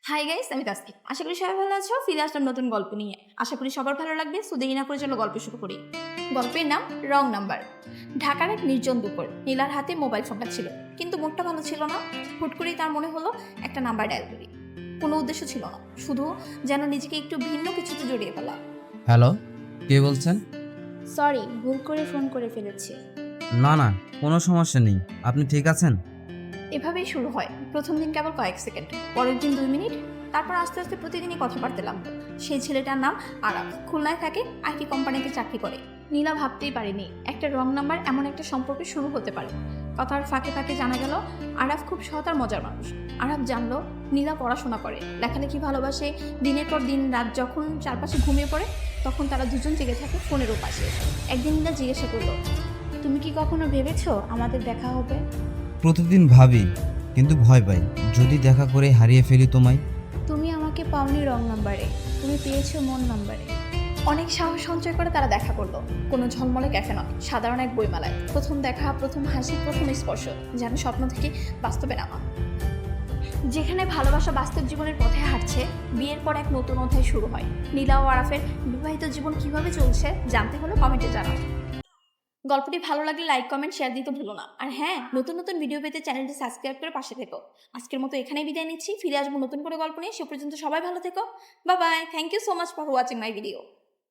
Hi guys, আমি তাসকিন। আশা করি সবাই ভালো আছো। ফিরে আসলাম নতুন গল্প নিয়ে। আশা করি সবার ভালো লাগবে। সো দেরি না করে চলো গল্প শুরু করি। গল্পের নাম রং নাম্বার। ঢাকার এক নির্জন দুপুর। নীলার হাতে মোবাইল ফোনটা ছিল, কিন্তু মুডটা ভালো ছিল না। হুট করেই তার মনে হলো একটা নাম্বার ডায়াল করি। কোনো উদ্দেশ্য ছিল না, শুধু যেন নিজেকে একটু ভিন্ন কিছুতে জড়িয়ে ফেলা। হ্যালো, কে বলছেন? সরি, ভুল করে ফোন করে ফেলেছি। না না, কোনো সমস্যা নেই। আপনি ঠিক আছেন? এভাবেই শুরু হয়। প্রথম দিন কেবল কয়েক সেকেন্ড, পরের দিন 2 মিনিট, তারপর আস্তে আস্তে প্রতিদিনই কথাবার্তা লাগলো। সেই ছেলেটার নাম আরাফ, খুলনায় থাকে, আইটি কোম্পানিতে চাকরি করে। নীলা ভাবতেই পারেনি একটা রং নাম্বার এমন একটা সম্পর্কে শুরু হতে পারে। কথার ফাঁকে ফাঁকে জানা গেল আরাফ খুব সৎ আর মজার মানুষ। আরাফ জানলো নীলা পড়াশোনা করে, লেখালেখি ভালোবাসে। দিনের পর দিন রাত যখন চারপাশে ঘুমিয়ে পড়ে, তখন তারা দুজন জেগে থাকে ফোনেরও পাশে। একদিন নীলা জিজ্ঞাসা করলো, তুমি কি কখনো ভেবেছো আমাদের দেখা হবে? প্রতিদিন ভাবি, কিন্তু ভয় পাই যদি দেখা করে হারিয়ে ফেলি তোমায়। তুমি আমাকে পাওনি রং নাম্বারে, তুমি পেয়েছো মন নাম্বারে। অনেক সাহস সঞ্চয় করে তারা দেখা করলো। কোনো ঝলমলে ক্যাফে নয়, সাধারণ এক বইমেলায়। প্রথম দেখা, প্রথম হাসি, প্রথম স্পর্শ, যেন স্বপ্ন থেকে বাস্তবে নামা। যেখানে ভালোবাসা বাস্তব জীবনের পথে হাঁটছে, বিয়ের পর এক নতুন অধ্যায় শুরু হয়। নীলা ও আরাফের বিবাহিত জীবন কিভাবে চলছে জানতে হলে কমেন্টে জানাও। গল্পটি ভালো লাগলে লাইক, কমেন্ট, শেয়ার দিতে ভুলো না। আর হ্যাঁ, নতুন নতুন ভিডিও পেতে চ্যানেলটি সাবস্ক্রাইব করে পাশে থেকো। আজকের মতো এখানেই বিদায় নিচ্ছি। ফিরে আসবো নতুন করে গল্প নিয়ে। সে পর্যন্ত সবাই ভালো থেকো। Bye bye. Thank you so much for watching my video.